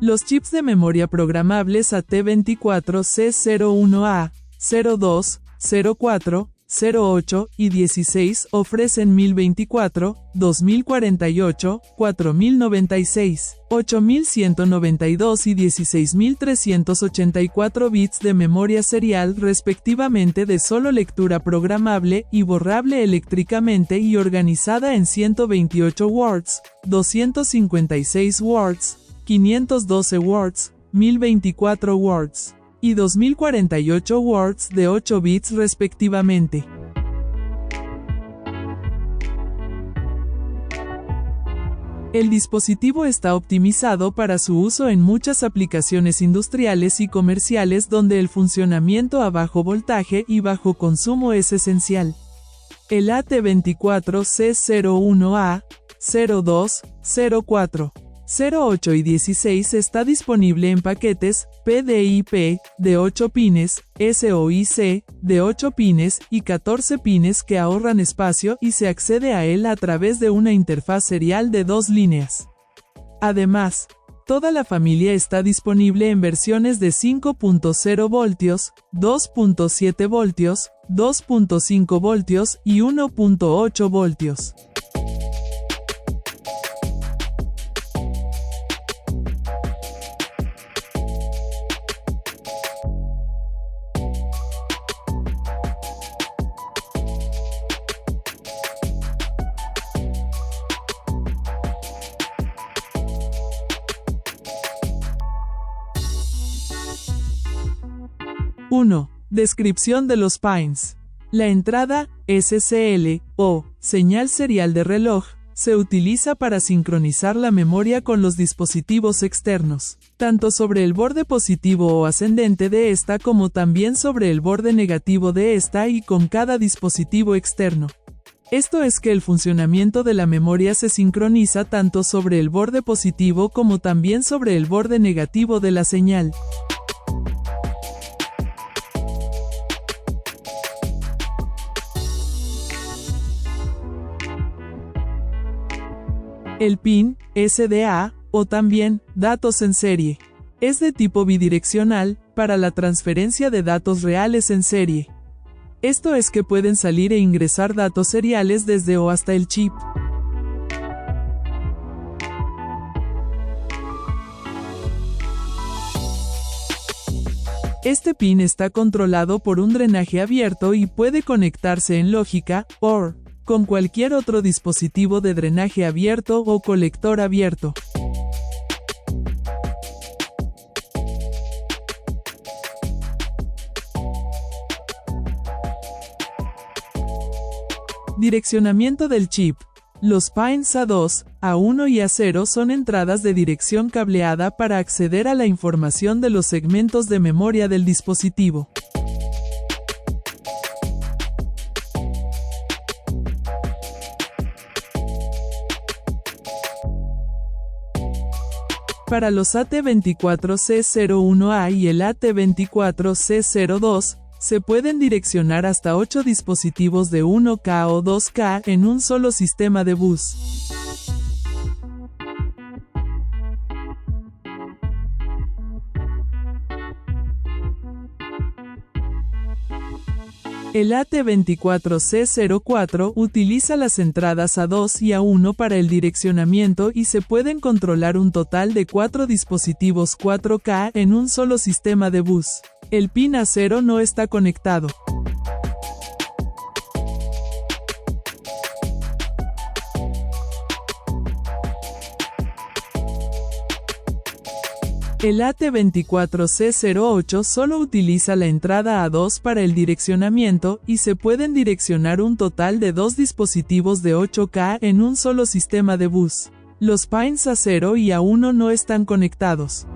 Los chips de memoria programables AT24C01A, 02, 04, 08 y 16 ofrecen 1024, 2048, 4096, 8192 y 16384 bits de memoria serial respectivamente de solo lectura programable y borrable eléctricamente y organizada en 128 words, 256 words, 512 words, 1024 words y 2048 words de 8 bits respectivamente. El dispositivo está optimizado para su uso en muchas aplicaciones industriales y comerciales donde el funcionamiento a bajo voltaje y bajo consumo es esencial. El AT24C01A, 02, 04, 08 y 16 está disponible en paquetes PDIP de 8 pines, SOIC de 8 pines y 14 pines que ahorran espacio y se accede a él a través de una interfaz serial de 2 líneas. Además, toda la familia está disponible en versiones de 5.0 voltios, 2.7 voltios, 2.5 voltios y 1.8 voltios. Descripción de los pins. La entrada SCL, o señal serial de reloj, se utiliza para sincronizar la memoria con los dispositivos externos, tanto sobre el borde positivo o ascendente de esta como también sobre el borde negativo de esta y con cada dispositivo externo. Esto es que el funcionamiento de la memoria se sincroniza tanto sobre el borde positivo como también sobre el borde negativo de la señal. El pin, SDA, o también, datos en serie, es de tipo bidireccional, para la transferencia de datos reales en serie. Esto es que pueden salir e ingresar datos seriales desde o hasta el chip. Este pin está controlado por un drenaje abierto y puede conectarse en lógica, OR, con cualquier otro dispositivo de drenaje abierto o colector abierto. Direccionamiento del chip. Los pins A2, A1 y A0 son entradas de dirección cableada para acceder a la información de los segmentos de memoria del dispositivo. Para los AT24C01A y el AT24C02, se pueden direccionar hasta 8 dispositivos de 1K o 2K en un solo sistema de bus. El AT24C04 utiliza las entradas A2 y A1 para el direccionamiento y se pueden controlar un total de 4 dispositivos 4K en un solo sistema de bus. El pin A0 no está conectado. El AT24C08 solo utiliza la entrada A2 para el direccionamiento y se pueden direccionar un total de 2 dispositivos de 8K en un solo sistema de bus. Los pins A0 y A1 no están conectados.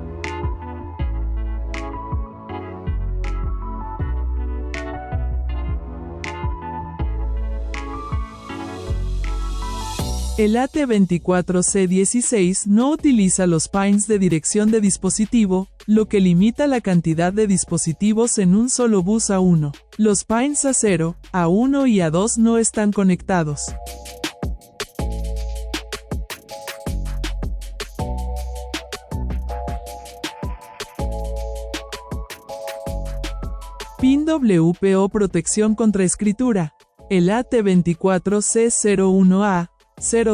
El AT24C16 no utiliza los pins de dirección de dispositivo, lo que limita la cantidad de dispositivos en un solo bus A1. Los pins A0, A1 y A2 no están conectados. PIN WPO protección contra escritura. El AT24C01A,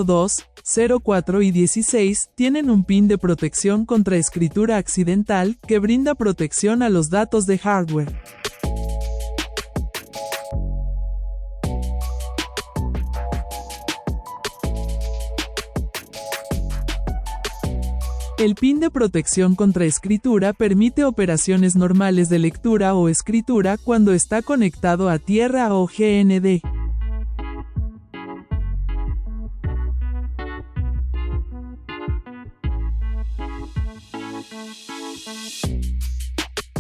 02, 04 y 16 tienen un PIN de protección contra escritura accidental que brinda protección a los datos de hardware. El PIN de protección contra escritura permite operaciones normales de lectura o escritura cuando está conectado a tierra o GND.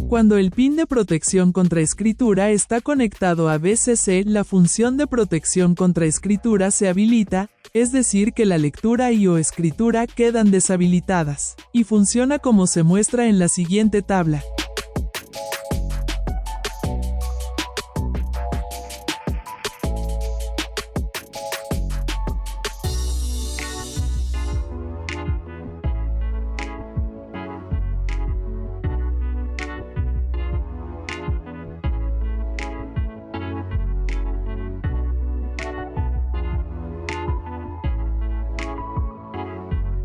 Cuando el PIN de protección contra escritura está conectado a BCC, la función de protección contra escritura se habilita, es decir que la lectura y/o escritura quedan deshabilitadas, y funciona como se muestra en la siguiente tabla.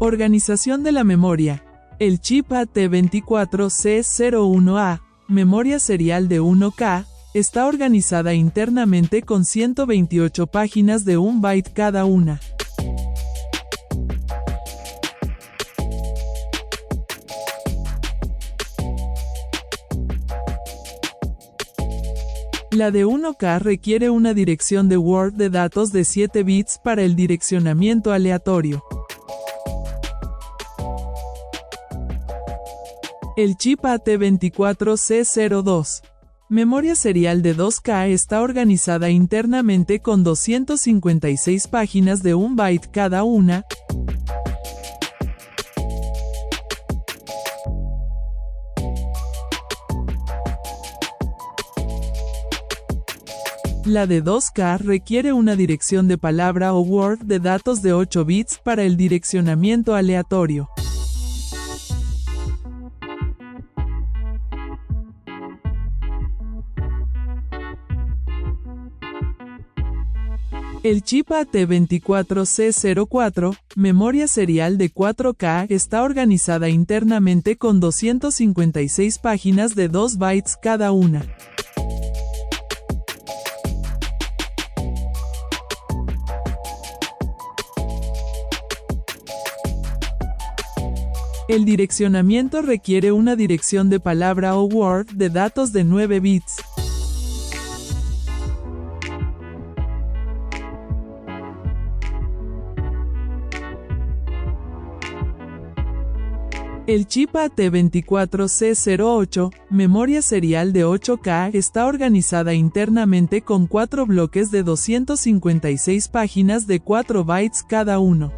Organización de la memoria. El chip AT24C01A, memoria serial de 1K, está organizada internamente con 128 páginas de 1 byte cada una. La de 1K requiere una dirección de Word de datos de 7 bits para el direccionamiento aleatorio. El chip AT24C02, memoria serial de 2K, está organizada internamente con 256 páginas de 1 byte cada una. La de 2K requiere una dirección de palabra o Word de datos de 8 bits para el direccionamiento aleatorio. El chip AT24C04, memoria serial de 4K, está organizada internamente con 256 páginas de 2 bytes cada una. El direccionamiento requiere una dirección de palabra o Word de datos de 9 bits. El chip AT24C08, memoria serial de 8K, está organizada internamente con 4 bloques de 256 páginas de 4 bytes cada uno.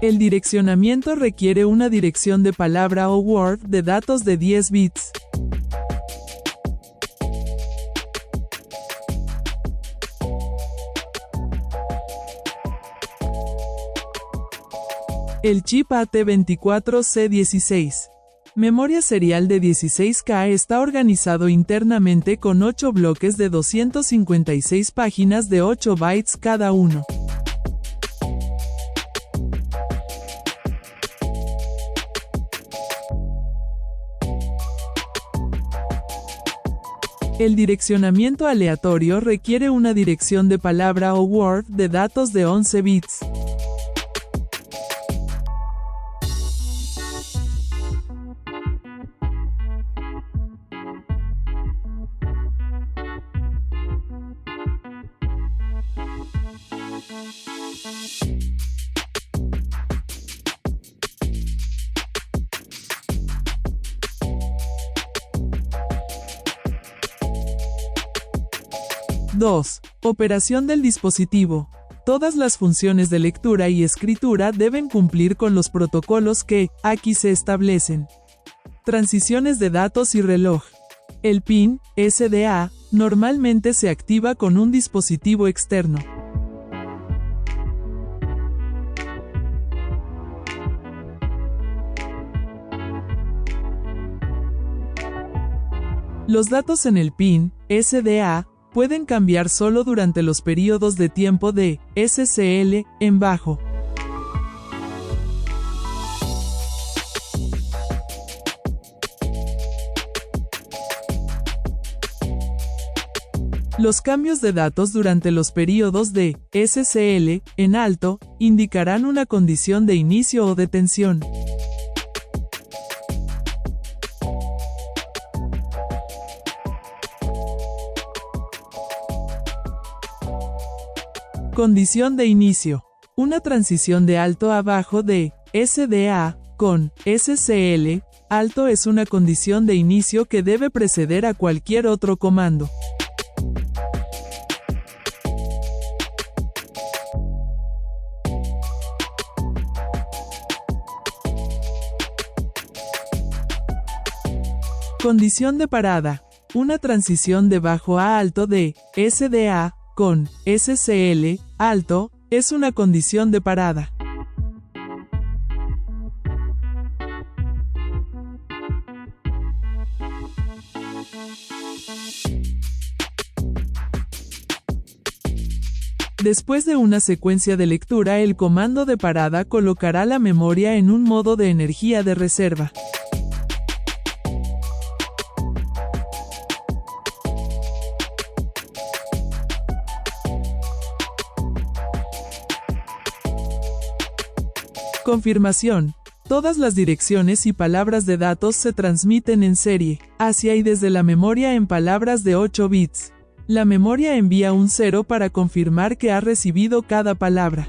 El direccionamiento requiere una dirección de palabra o Word de datos de 10 bits. El chip AT24C16, memoria serial de 16K, está organizado internamente con 8 bloques de 256 páginas de 8 bytes cada uno. El direccionamiento aleatorio requiere una dirección de palabra o Word de datos de 11 bits. (2) Operación del dispositivo. Todas las funciones de lectura y escritura deben cumplir con los protocolos que, aquí se establecen. Transiciones de datos y reloj. El PIN, SDA, normalmente se activa con un dispositivo externo. Los datos en el pin SDA pueden cambiar solo durante los periodos de tiempo de SCL en bajo. Los cambios de datos durante los periodos de SCL en alto indicarán una condición de inicio o de tensión. Condición de inicio. Una transición de alto a bajo de SDA con SCL alto es una condición de inicio que debe preceder a cualquier otro comando. Condición de parada. Una transición de bajo a alto de SDA con SCL alto es una condición de parada. Después de una secuencia de lectura, el comando de parada colocará la memoria en un modo de energía de reserva. Confirmación. Todas las direcciones y palabras de datos se transmiten en serie, hacia y desde la memoria en palabras de 8 bits. La memoria envía un 0 para confirmar que ha recibido cada palabra.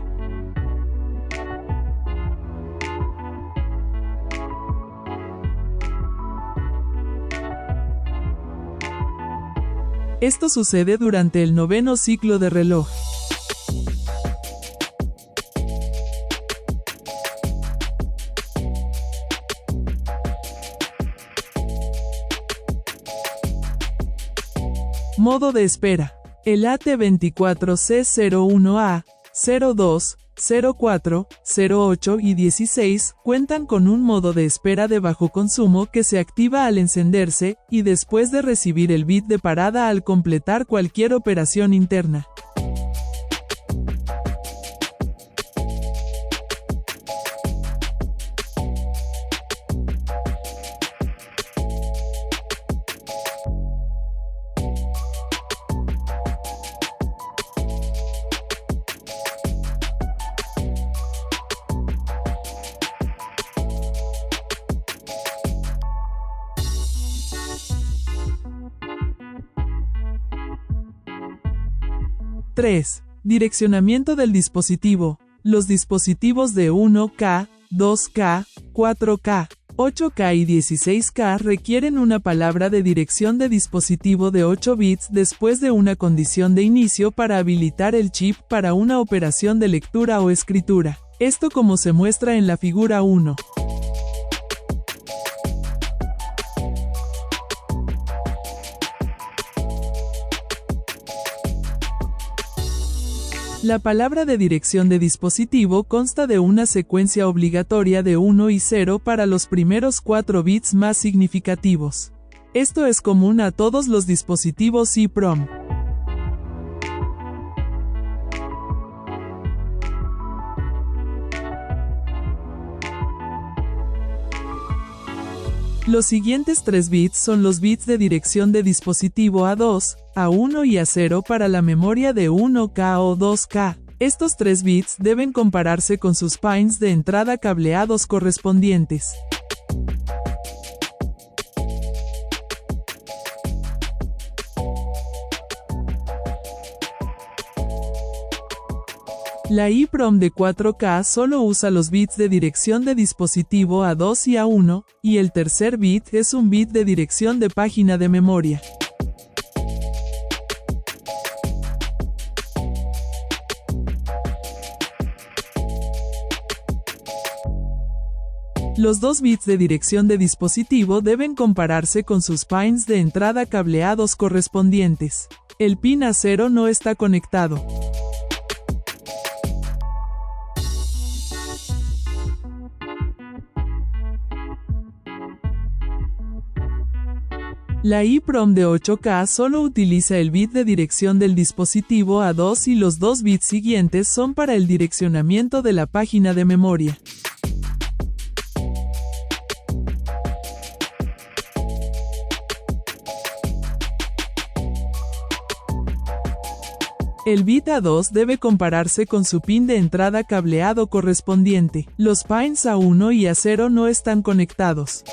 Esto sucede durante el 9º ciclo de reloj. Modo de espera. El AT24C01A, 02, 04, 08 y 16 cuentan con un modo de espera de bajo consumo que se activa al encenderse y después de recibir el bit de parada al completar cualquier operación interna. (3) Direccionamiento del dispositivo. Los dispositivos de 1K, 2K, 4K, 8K y 16K requieren una palabra de dirección de dispositivo de 8 bits después de una condición de inicio para habilitar el chip para una operación de lectura o escritura. Esto como se muestra en la figura 1. La palabra de dirección de dispositivo consta de una secuencia obligatoria de 1 y 0 para los primeros 4 bits más significativos. Esto es común a todos los dispositivos EEPROM. Los siguientes 3 bits son los bits de dirección de dispositivo A2, A1 y A0 para la memoria de 1K o 2K. Estos 3 bits deben compararse con sus pins de entrada cableados correspondientes. La EEPROM de 4K solo usa los bits de dirección de dispositivo A2 y A1, y el tercer bit es un bit de dirección de página de memoria. Los 2 bits de dirección de dispositivo deben compararse con sus pins de entrada cableados correspondientes. El pin A0 no está conectado. La EEPROM de 8K solo utiliza el bit de dirección del dispositivo A2 y los 2 bits siguientes son para el direccionamiento de la página de memoria. El bit A2 debe compararse con su pin de entrada cableado correspondiente. Los pins A1 y A0 no están conectados.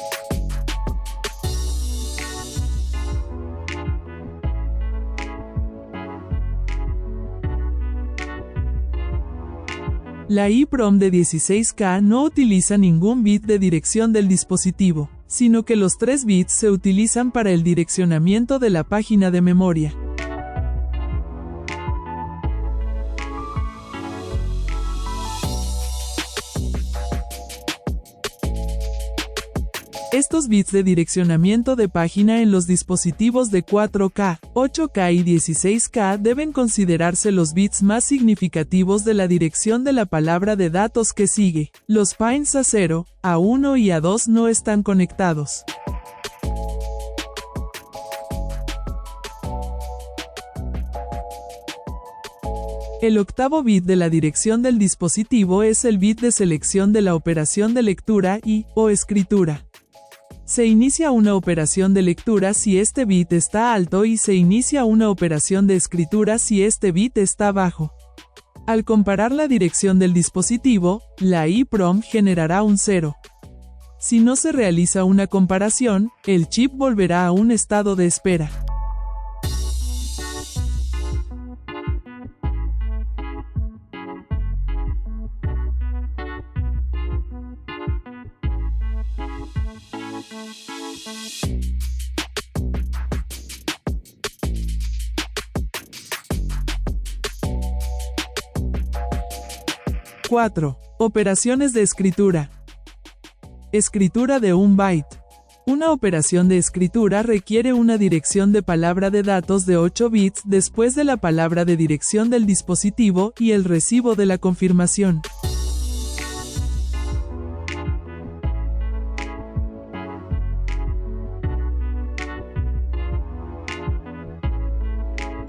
La EEPROM de 16K no utiliza ningún bit de dirección del dispositivo, sino que los 3 bits se utilizan para el direccionamiento de la página de memoria. Estos bits de direccionamiento de página en los dispositivos de 4K, 8K y 16K deben considerarse los bits más significativos de la dirección de la palabra de datos que sigue. Los pins A0, A1 y A2 no están conectados. El octavo bit de la dirección del dispositivo es el bit de selección de la operación de lectura o escritura. Se inicia una operación de lectura si este bit está alto y se inicia una operación de escritura si este bit está bajo. Al comparar la dirección del dispositivo, la EEPROM generará un 0. Si no se realiza una comparación, el chip volverá a un estado de espera. ¡4! Operaciones de escritura. Escritura de 1 byte. Una operación de escritura requiere una dirección de palabra de datos de 8 bits después de la palabra de dirección del dispositivo y el recibo de la confirmación.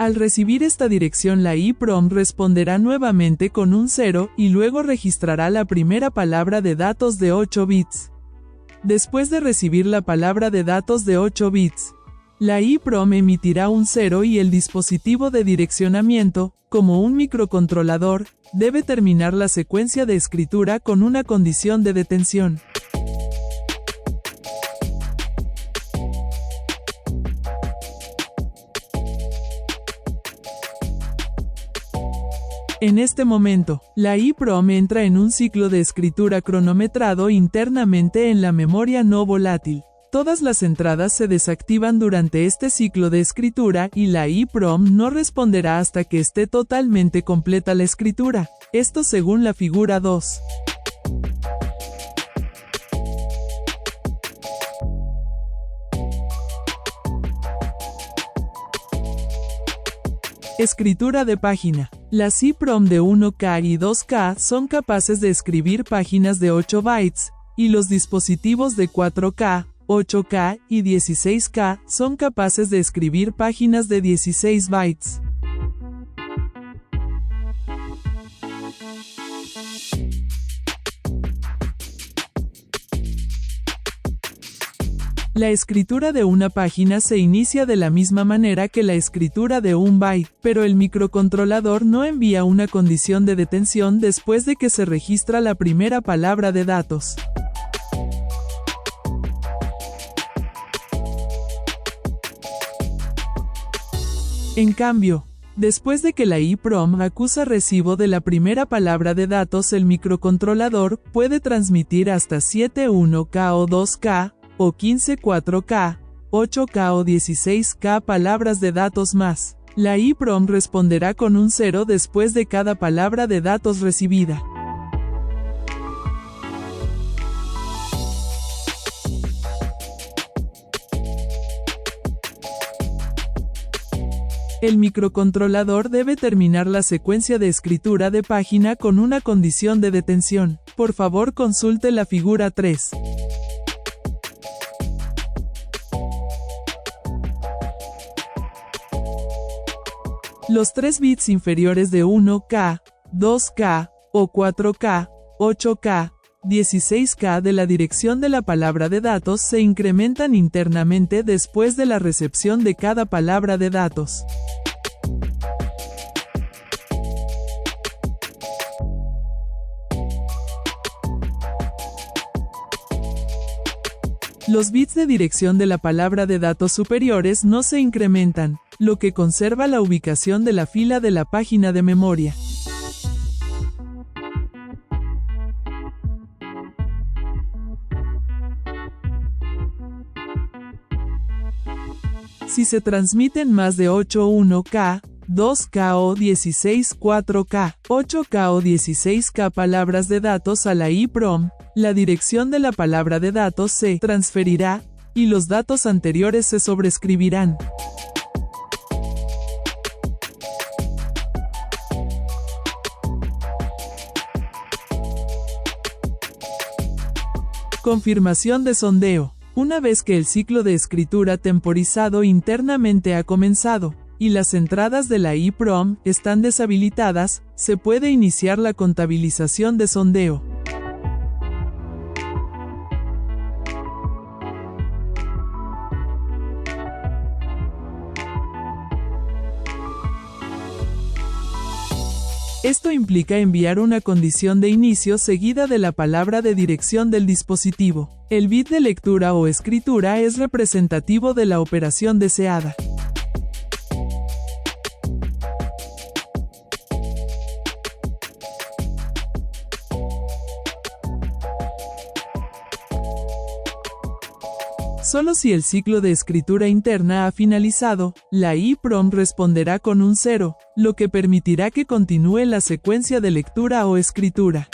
Al recibir esta dirección, la EEPROM responderá nuevamente con un 0 y luego registrará la primera palabra de datos de 8 bits. Después de recibir la palabra de datos de 8 bits, la EEPROM emitirá un 0 y el dispositivo de direccionamiento, como un microcontrolador, debe terminar la secuencia de escritura con una condición de detención. En este momento, la EEPROM entra en un ciclo de escritura cronometrado internamente en la memoria no volátil. Todas las entradas se desactivan durante este ciclo de escritura y la EEPROM no responderá hasta que esté totalmente completa la escritura. Esto según la figura 2. Escritura de página. Las EEPROM de 1K y 2K son capaces de escribir páginas de 8 bytes, y los dispositivos de 4K, 8K y 16K son capaces de escribir páginas de 16 bytes. La escritura de una página se inicia de la misma manera que la escritura de 1 byte, pero el microcontrolador no envía una condición de detención después de que se registra la primera palabra de datos. En cambio, después de que la EEPROM acusa recibo de la primera palabra de datos, el microcontrolador puede transmitir hasta 7 1K o 2K, o 15 4K, 8K o 16K palabras de datos más. La EEPROM responderá con un 0 después de cada palabra de datos recibida. El microcontrolador debe terminar la secuencia de escritura de página con una condición de detención. Por favor, consulte la figura 3. Los 3 bits inferiores de 1K, 2K o 4K, 8K, 16K de la dirección de la palabra de datos se incrementan internamente después de la recepción de cada palabra de datos. Los bits de dirección de la palabra de datos superiores no se incrementan, lo que conserva la ubicación de la fila de la página de memoria. Si se transmiten más de 8 1K, 2K o 16 4K, 8K o 16K palabras de datos a la EEPROM, la dirección de la palabra de datos se transferirá, y los datos anteriores se sobrescribirán. Confirmación de sondeo. Una vez que el ciclo de escritura temporizado internamente ha comenzado, y las entradas de la EEPROM están deshabilitadas, se puede iniciar la contabilización de sondeo. Esto implica enviar una condición de inicio seguida de la palabra de dirección del dispositivo. El bit de lectura o escritura es representativo de la operación deseada. Solo si el ciclo de escritura interna ha finalizado, la EEPROM responderá con un 0, lo que permitirá que continúe la secuencia de lectura o escritura.